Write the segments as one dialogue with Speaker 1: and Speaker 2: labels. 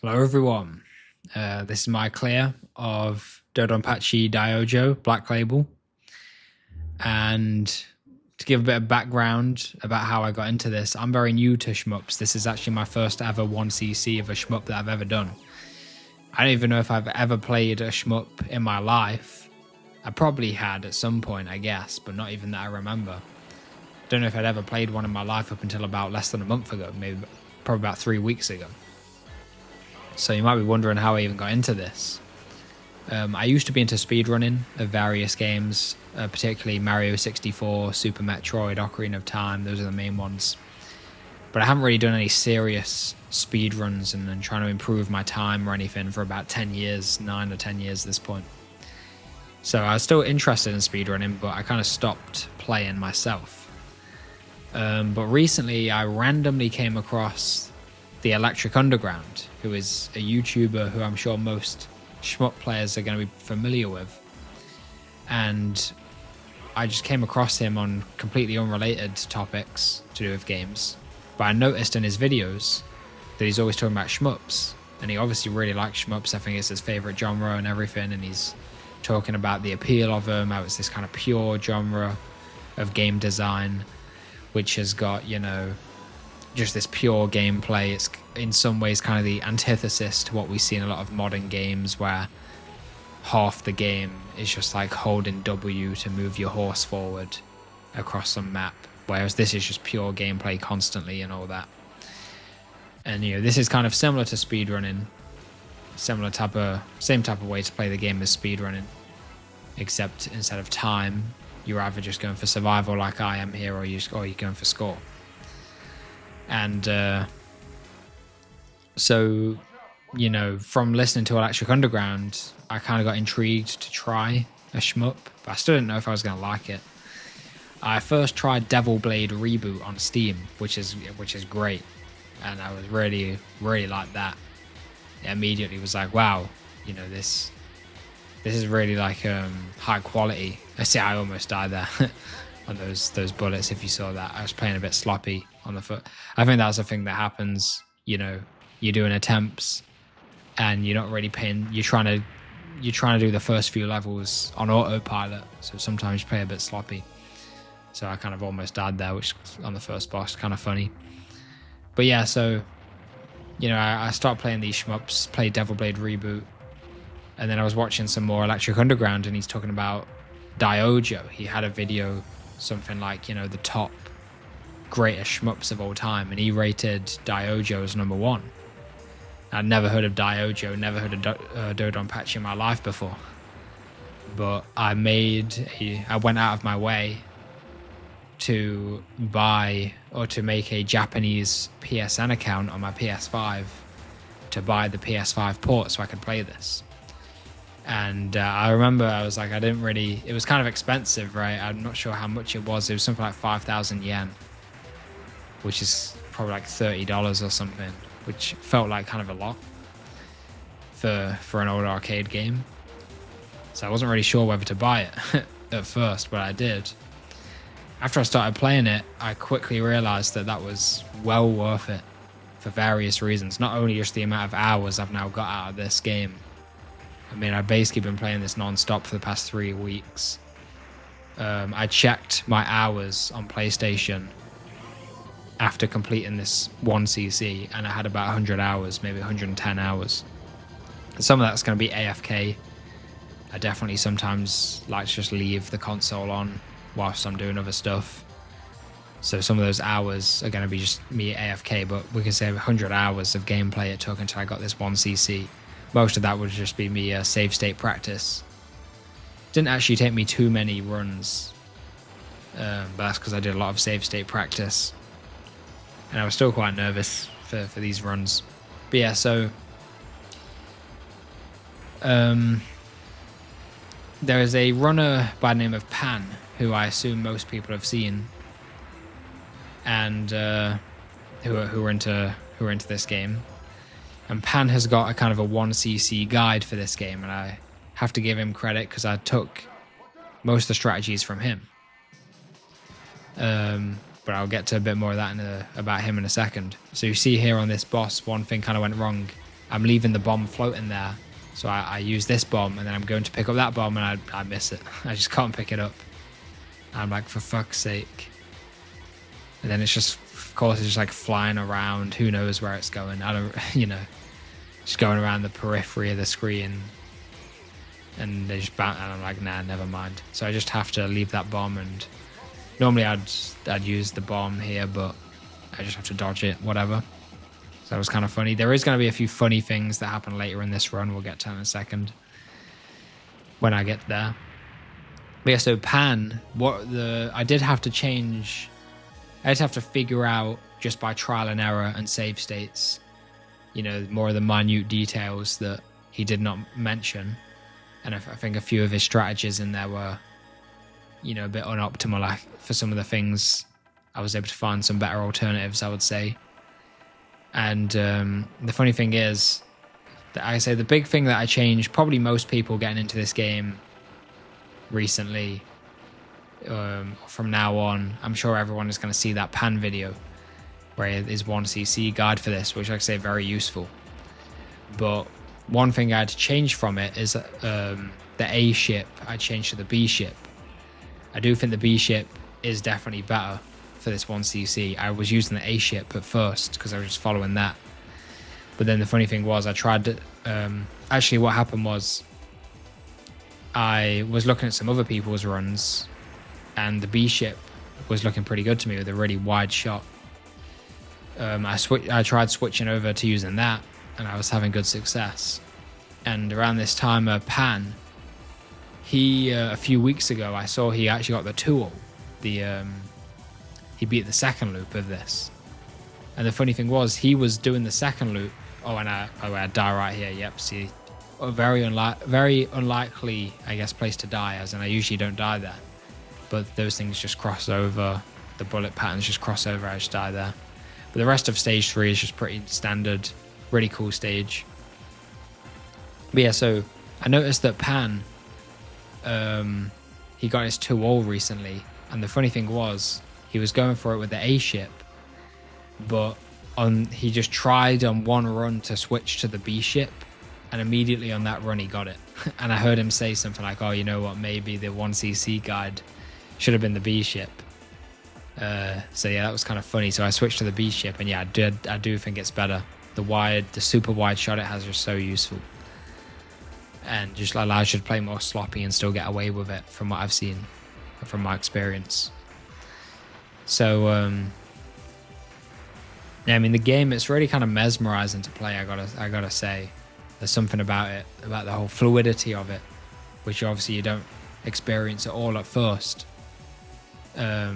Speaker 1: Hello everyone, this is my clear of DoDonPachi DaiOuJou Black Label, and to give a bit of background about how I got into this, I'm very new to shmups. This is actually my first ever 1cc of a shmup that I've ever done. I don't even know if I've ever played a shmup in my life. I probably had at some point, I guess, but not even that I remember. Don't know if I'd ever played one in my life up until about less than a month ago, probably about 3 weeks ago. So you might be wondering how I even got into this. I used to be into speedrunning of various games, particularly Mario 64, Super Metroid, Ocarina of Time. Those are the main ones. But I haven't really done any serious speedruns and trying to improve my time or anything for about 10 years, 9 or 10 years at this point. So I was still interested in speedrunning, but I kind of stopped playing myself. But recently I randomly came across the Electric Underground, who is a YouTuber who I'm sure most shmup players are going to be familiar with. And I just came across him on completely unrelated topics to do with games. But I noticed in his videos that he's always talking about shmups. And he obviously really likes shmups. I think it's his favorite genre and everything. And he's talking about the appeal of them, how it's this kind of pure genre of game design, which has got, you know, just this pure gameplay. It's in some ways kind of the antithesis to what we see in a lot of modern games, where half the game is just like holding W to move your horse forward across some map, whereas this is just pure gameplay constantly and all that. And you know, this is kind of similar to speedrunning, same type of way to play the game as speedrunning, except instead of time, you're either just going for survival like I am here, or you're going for score. And so, you know, from listening to Electric Underground, I kind of got intrigued to try a shmup, but I still didn't know if I was going to like it. I first tried Devil Blade Reboot on Steam, which is great, and I was really like that. It immediately was like, wow, you know, this is really like high quality. I see, I almost died there on those bullets. If you saw that, I was playing a bit sloppy on the foot. I think that's a thing that happens. You know, you're doing attempts and you're not really paying. You're trying to do the first few levels on autopilot, so sometimes you play a bit sloppy. So I kind of almost died there, which on the first boss, kind of funny. But yeah, so you know, I started playing these shmups, played Devil Blade Reboot, and then I was watching some more Electric Underground, and he's talking about DaiOuJou. He had a video, something like, you know, the top greatest shmups of all time, and he rated DaiOuJou as number 1. I'd never heard of DaiOuJou, never heard of DoDonPachi in my life before. But I went out of my way to buy or to make a Japanese PSN account on my PS5 to buy the PS5 port so I could play this. And I remember I was like, it was kind of expensive, right? I'm not sure how much it was. It was something like 5,000 yen, which is probably like $30 or something, which felt like kind of a lot for an old arcade game. So I wasn't really sure whether to buy it at first, but I did. After I started playing it, I quickly realized that was well worth it for various reasons. Not only just the amount of hours I've now got out of this game. I mean, I've basically been playing this non-stop for the past 3 weeks. I checked my hours on PlayStation after completing this 1cc, and I had about 100 hours, maybe 110 hours. Some of that's going to be AFK. I definitely sometimes like to just leave the console on whilst I'm doing other stuff. So some of those hours are going to be just me AFK, but we can say 100 hours of gameplay it took until I got this 1cc. Most of that would just be me save state practice. Didn't actually take me too many runs, but that's because I did a lot of save state practice. And I was still quite nervous for these runs. But yeah, so there is a runner by the name of Pan, who I assume most people have seen, and who are into this game. And Pan has got a kind of a 1cc guide for this game, and I have to give him credit because I took most of the strategies from him. But I'll get to a bit more of that about him in a second. So you see here on this boss, one thing kind of went wrong. I'm leaving the bomb floating there. So I use this bomb, and then I'm going to pick up that bomb, and I miss it. I just can't pick it up. I'm like, for fuck's sake. And then it's just, of course, it's just like flying around. Who knows where it's going? I don't, just going around the periphery of the screen. And they just bounce, and I'm like, nah, never mind. So I just have to leave that bomb, and normally I'd use the bomb here, but I just have to dodge it, whatever. So that was kind of funny. There is going to be a few funny things that happen later in this run. We'll get to in a second when I get there. But yeah, so Pan, I did have to change. I just have to figure out just by trial and error and save states, more of the minute details that he did not mention. And I think a few of his strategies in there were, a bit unoptimal. Like for some of the things, I was able to find some better alternatives, I would say. And the funny thing is, that I say the big thing that I changed, probably most people getting into this game recently, from now on, I'm sure everyone is going to see that Pan video where it is 1cc guide for this, which like I say, very useful. But one thing I had to change from it is the A ship I changed to the B ship. I do think the B ship is definitely better for this 1cc. I was using the A ship at first because I was just following that. But then the funny thing was I tried to... actually, what happened was I was looking at some other people's runs, and the B ship was looking pretty good to me with a really wide shot. I tried switching over to using that, and I was having good success. And around this time, Pan, he a few weeks ago, I saw he actually got the tool. He beat the second loop of this. And the funny thing was, he was doing the second loop. I die right here. Yep, see, a very unlikely, I guess, place to die, as in I usually don't die there. But those things just cross over. The bullet patterns just cross over. I just die there. But the rest of stage 3 is just pretty standard. Really cool stage. But yeah, so I noticed that Pan, he got his 2-all recently. And the funny thing was, he was going for it with the A ship, but he just tried on one run to switch to the B ship, and immediately on that run he got it. And I heard him say something like, oh, you know what, maybe the 1cc guide should have been the B ship. So yeah, that was kind of funny. So I switched to the B ship, and yeah, I do think it's better. The super wide shot it has is so useful, and just allows you to play more sloppy and still get away with it, from what I've seen, from my experience. So yeah, I mean, the game, it's really kind of mesmerizing to play. I gotta say, there's something about it, about the whole fluidity of it, which obviously you don't experience at all at first. But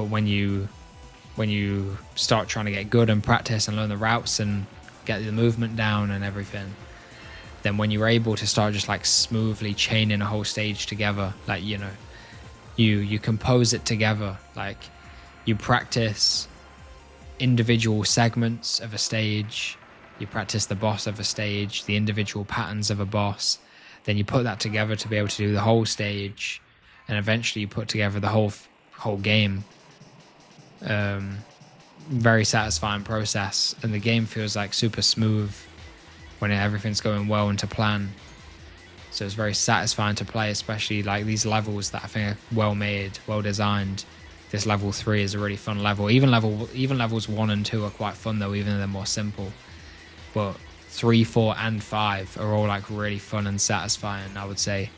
Speaker 1: when you start trying to get good and practice and learn the routes and get the movement down and everything, then when you're able to start just like smoothly chaining a whole stage together, like, you compose it together, like you practice individual segments of a stage, you practice the boss of a stage, the individual patterns of a boss, then you put that together to be able to do the whole stage, and eventually you put together the whole game. Very satisfying process, and the game feels like super smooth when everything's going well and to plan. So it's very satisfying to play, especially like these levels that I think are well made, well designed. This level 3 is a really fun level. Even levels 1 and 2 are quite fun though, even though they're more simple. But 3, 4, and 5 are all like really fun and satisfying, I would say.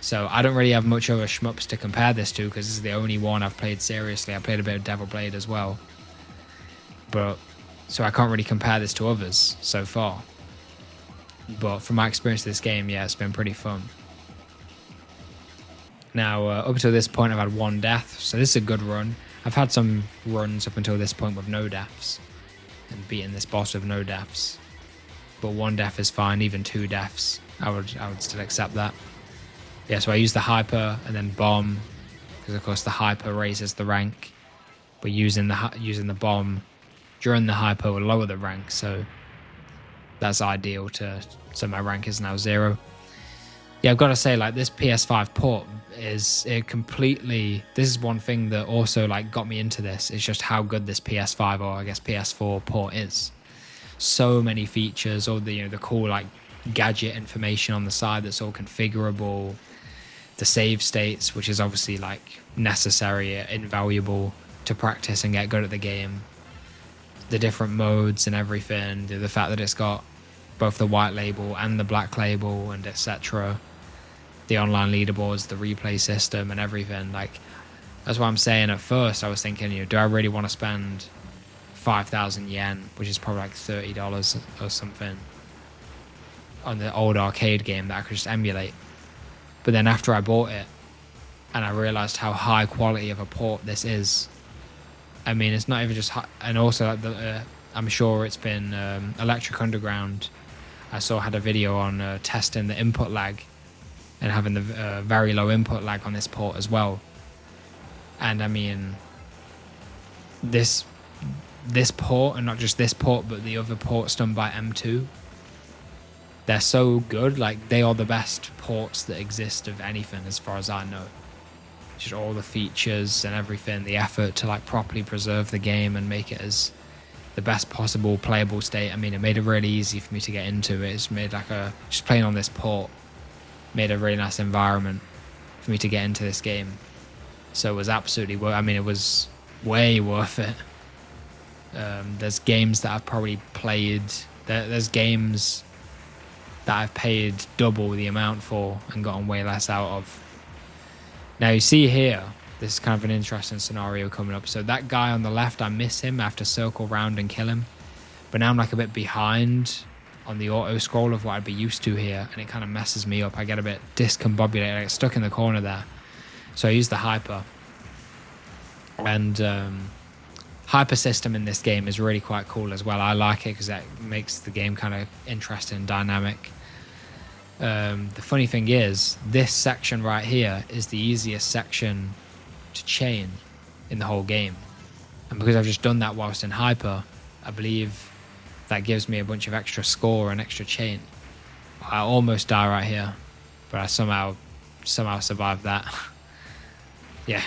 Speaker 1: So I don't really have much of a shmups to compare this to, because this is the only one I've played seriously. I played a bit of Devil Blade as well, but so I can't really compare this to others so far. But from my experience of this game, yeah, it's been pretty fun. Now, up until this point, I've had 1 death, so this is a good run. I've had some runs up until this point with no deaths, and beating this boss with no deaths. But 1 death is fine, even 2 deaths, I would still accept that. Yeah, so I use the hyper and then bomb, because of course the hyper raises the rank, but using the bomb during the hyper will lower the rank, so that's ideal so my rank is now 0. Yeah, I've got to say, like, this PS5 port this is one thing that also like got me into this, is just how good this PS5, or I guess PS4 port is. so many features, all the the cool like gadget information on the side that's all configurable, the save states, which is obviously like necessary, invaluable to practice and get good at the game, the different modes and everything, the fact that it's got both the white label and the black label and etc., the online leaderboards, the replay system and everything. Like, that's what I'm saying. At first I was thinking, do I really want to spend 5,000 yen, which is probably like $30 or something, on the old arcade game that I could just emulate? But then after I bought it and I realized how high quality of a port this is, I mean, it's not even just high, and also like I'm sure it's been Electric Underground, I saw, had a video on testing the input lag and having the very low input lag on this port as well. And I mean, this port, and not just this port, but the other ports done by M2, they're so good. Like, they are the best ports that exist of anything as far as I know. Just all the features and everything, the effort to like properly preserve the game and make it as the best possible playable state. I mean, it made it really easy for me to get into it. It's made like just playing on this port made a really nice environment for me to get into this game. So it was absolutely it was way worth it. There's games that I've probably played, there's games that I've paid double the amount for and gotten way less out of. Now you see here, this is kind of an interesting scenario coming up. So that guy on the left, I miss him. I have to circle round and kill him. But now I'm like a bit behind on the auto scroll of what I'd be used to here, and it kind of messes me up. I get a bit discombobulated, I get stuck in the corner there. So I use the hyper. And hyper system in this game is really quite cool as well. I like it because that makes the game kind of interesting and dynamic. The funny thing is, this section right here is the easiest section to chain in the whole game. And because I've just done that whilst in hyper, I believe that gives me a bunch of extra score and extra chain. I almost die right here, but I somehow survived that. Yeah,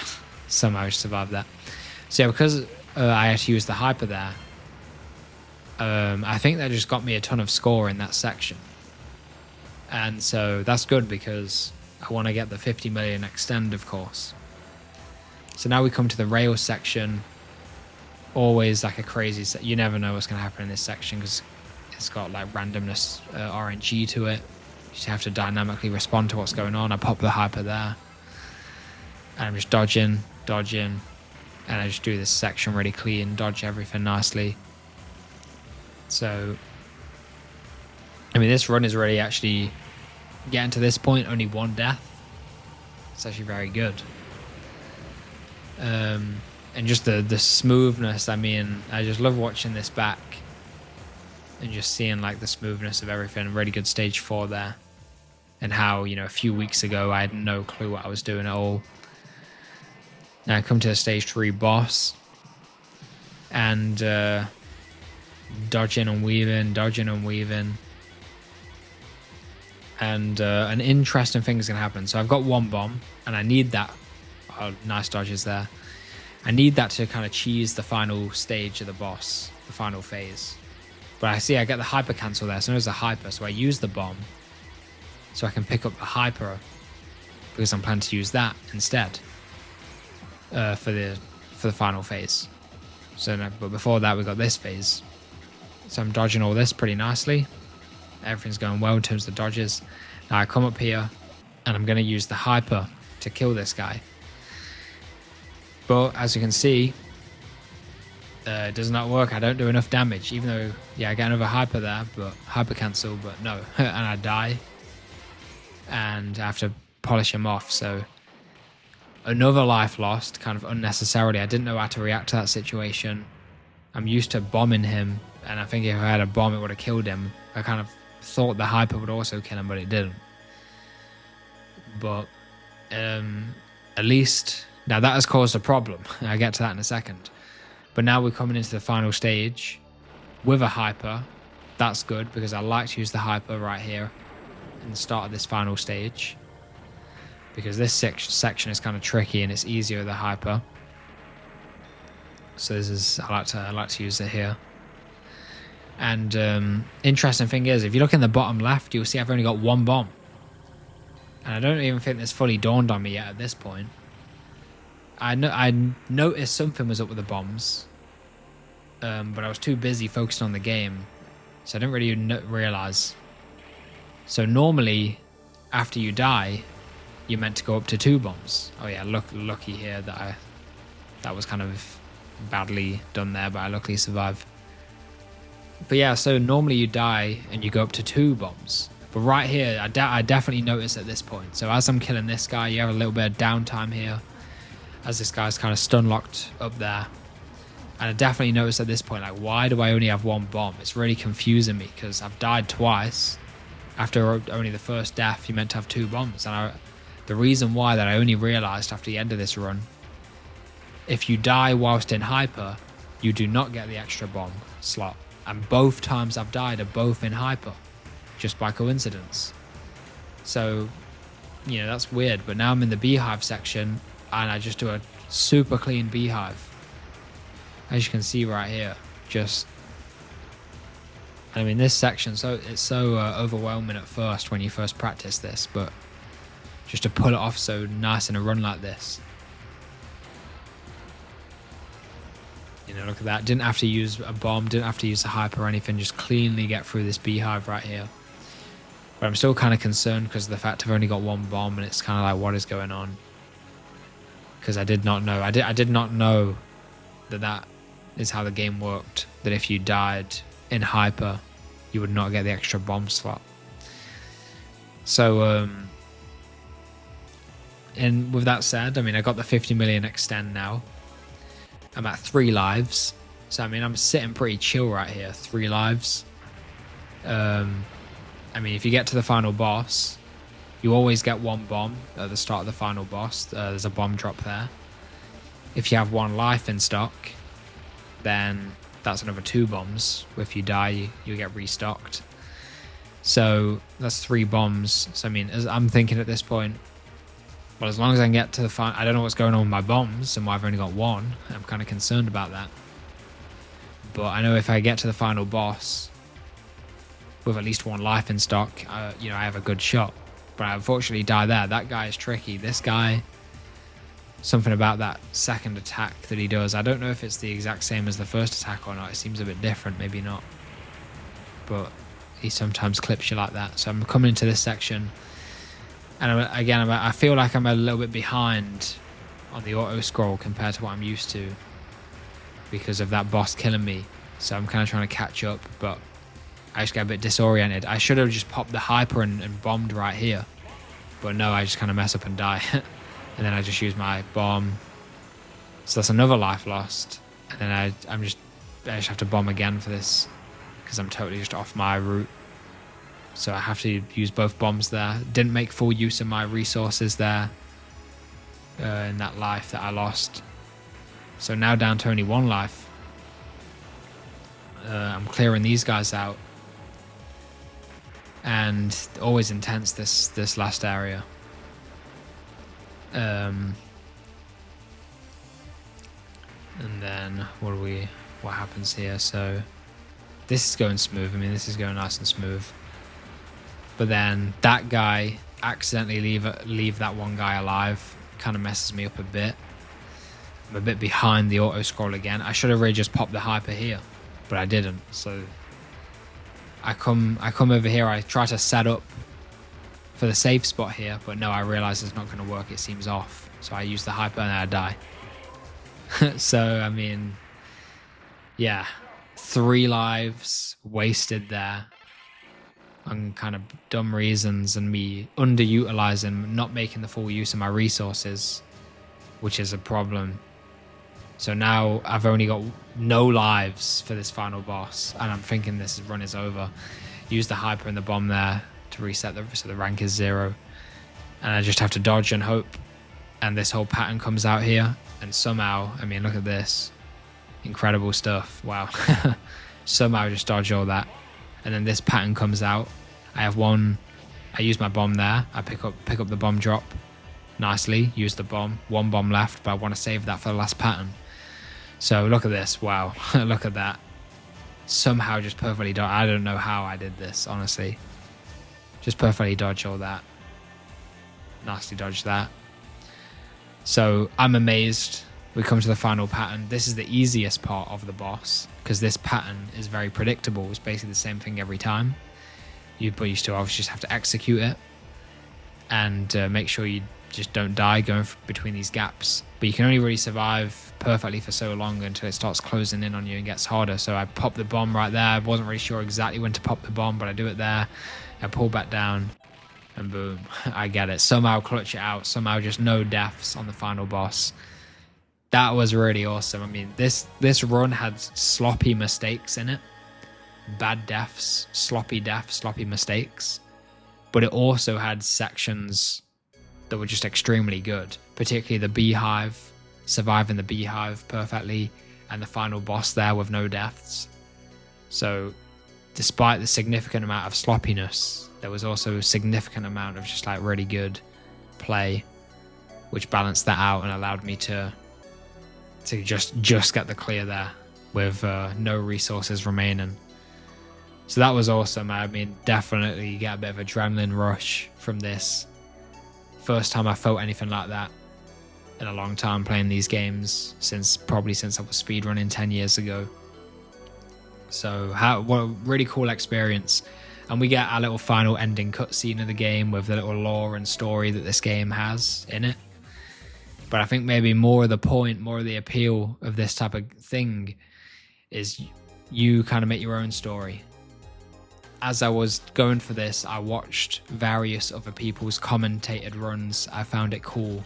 Speaker 1: somehow survived that. So yeah, because I had to use the hyper there, I think that just got me a ton of score in that section. And so that's good because I want to get the 50 million extend, of course. So now we come to the rail section. Always like a crazy you never know what's going to happen in this section because it's got like randomness, RNG to it. You just have to dynamically respond to what's going on. I pop the hyper there and I'm just dodging, and I just do this section really clean, dodge everything nicely. So I mean, this run is really actually getting to this point, only one death. It's actually very good. And just the smoothness, I mean, I just love watching this back and just seeing like the smoothness of everything. Really good stage 4 there. And how, a few weeks ago I had no clue what I was doing at all. Now I come to the stage 3 boss and dodging and weaving. And an interesting thing is going to happen. So I've got one bomb and I need that. Oh, nice dodges there. I need that to kind of cheese the final stage of the boss, the final phase. But I see I get the hyper cancel there, so there's a hyper, so I use the bomb so I can pick up the hyper because I'm planning to use that instead for the final phase. So, but before that we got this phase. So I'm dodging all this pretty nicely. Everything's going well in terms of the dodges. Now I come up here and I'm going to use the hyper to kill this guy. But as you can see, it does not work. I don't do enough damage, even though, yeah, I get another hyper there, but hyper cancel, but no. And I die. And I have to polish him off. So another life lost, kind of unnecessarily. I didn't know how to react to that situation. I'm used to bombing him, and I think if I had a bomb, it would have killed him. I kind of thought the hyper would also kill him, but it didn't. But at least now that has caused a problem. I'll get to that in a second. But now we're coming into the final stage with a hyper. That's good because I like to use the hyper right here in the start of this final stage, because this section is kind of tricky and it's easier with the hyper. So this is I like to use it here. And interesting thing is, if you look in the bottom left, you'll see I've only got one bomb. And I don't even think this fully dawned on me yet at this point. I noticed something was up with the bombs, but I was too busy focusing on the game, so I didn't really realize. So normally, after you die, you're meant to go up to 2 bombs. Oh yeah, lucky here that was kind of badly done there, but I luckily survived. But yeah, so normally you die and you go up to 2 bombs. But right here, I definitely noticed at this point. So as I'm killing this guy, you have a little bit of downtime here, as this guy's kind of stun locked up there. And I definitely noticed at this point, like, why do I only have 1 bomb? It's really confusing me because I've died twice. After only the first death, you're meant to have 2 bombs. And the reason why that I only realized after the end of this run, if you die whilst in hyper, you do not get the extra bomb slot. And both times I've died are both in hyper, just by coincidence. So, you know, that's weird. But now I'm in the beehive section and I just do a super clean beehive. As you can see right here, I mean, this section, it's so overwhelming at first when you first practice this, but just to pull it off so nice in a run like this. You know, look at that. Didn't have to use a bomb, didn't have to use a hyper or anything, just cleanly get through this beehive right here. But I'm still kind of concerned because of the fact I've only got 1 bomb, and it's kind of like, what is going on? Because I did not know. I did not know that is how the game worked, that if you died in hyper, you would not get the extra bomb slot. So, and with that said, I mean, I got the 50 million extend now. I'm at 3 lives. So, I mean, I'm sitting pretty chill right here. 3 lives. I mean, if you get to the final boss, you always get 1 bomb at the start of the final boss. There's a bomb drop there. If you have 1 life in stock, then that's another 2 bombs. If you die, you get restocked. So that's 3 bombs. So I mean, as I'm thinking at this point, well, as long as I can get to the final, I don't know what's going on with my bombs and why I've only got 1. I'm kind of concerned about that. But I know if I get to the final boss with at least 1 life in stock, you know, I have a good shot. But I unfortunately die there. That guy is tricky. This guy, something about that second attack that he does. I don't know if it's the exact same as the first attack or not. It seems a bit different, maybe not. But he sometimes clips you like that. So I'm coming into this section. And I feel like I'm a little bit behind on the auto scroll compared to what I'm used to because of that boss killing me. So I'm kind of trying to catch up, but I just get a bit disoriented. I should have just popped the hyper and bombed right here. But no, I just kind of mess up and die. And then I just use my bomb. So that's another life lost. And then I just have to bomb again for this because I'm totally just off my route. So I have to use both bombs there. Didn't make full use of my resources there in that life that I lost. So now down to only 1 life. I'm clearing these guys out. And always intense this last area. And then what happens here? So this is going smooth. I mean, this is going nice and smooth. But then that guy accidentally leave that 1 guy alive. Kind of messes me up a bit. I'm a bit behind the auto scroll again. I should have really just popped the hyper here, but I didn't. So I come over here. I try to set up for the safe spot here, but no, I realize it's not going to work. It seems off. So I use the hyper and I die. So, I mean, yeah, 3 lives wasted there on kind of dumb reasons and me underutilizing, not making the full use of my resources, which is a problem. So now I've only got no lives for this final boss, and I'm thinking this run is over. Use the hyper and the bomb there to reset so the rank is 0. And I just have to dodge and hope. And this whole pattern comes out here, and somehow, I mean, look at this. Incredible stuff. Wow. Somehow I just dodge all that. And then this pattern comes out. I use my bomb there. I pick up the bomb drop nicely, use the bomb. 1 bomb left, but I want to save that for the last pattern. So look at this. Wow. Look at that. somehow just perfectly dodge. I don't know how I did this, honestly. Just perfectly dodge all that. Nasty dodge that. So I'm amazed. We come to the final pattern. This is the easiest part of the boss because this pattern is very predictable. It's basically the same thing every time. But you still obviously just have to execute it and make sure you just don't die going between these gaps. But you can only really survive perfectly for so long until it starts closing in on you and gets harder. So I popped the bomb right there. I wasn't really sure exactly when to pop the bomb, but I do it there. I pull back down and boom, I get it. Somehow clutch it out. Somehow just no deaths on the final boss. That was really awesome. I mean, this run had sloppy mistakes in it. Bad deaths, sloppy mistakes. But it also had sections that were just extremely good, particularly the beehive, surviving the beehive perfectly, and the final boss there with no deaths. So despite the significant amount of sloppiness, there was also a significant amount of just like really good play, which balanced that out and allowed me to just get the clear there with no resources remaining. So that was awesome. I mean, definitely get a bit of adrenaline rush from this. First time I felt anything like that in a long time playing these games, probably since I was speedrunning 10 years ago. So what a really cool experience. And we get our little final ending cutscene of the game with the little lore and story that this game has in it. But I think maybe more of the appeal of this type of thing is you kind of make your own story. As I was going for this, I watched various other people's commentated runs. I found it cool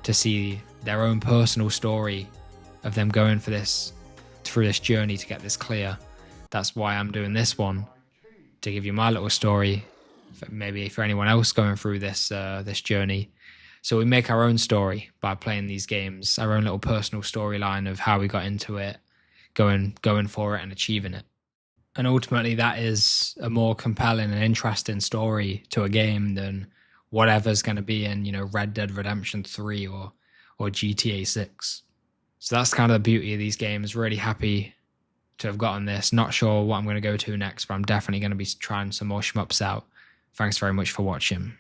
Speaker 1: to see their own personal story of them going through this journey to get this clear. That's why I'm doing this one, to give you my little story, maybe for anyone else going through this journey. So we make our own story by playing these games, our own little personal storyline of how we got into it, going for it and achieving it. And ultimately that is a more compelling and interesting story to a game than whatever's going to be in, Red Dead Redemption 3 or GTA 6. So that's kind of the beauty of these games. Really happy to have gotten this. Not sure what I'm going to go to next, but I'm definitely going to be trying some more shmups out. Thanks very much for watching.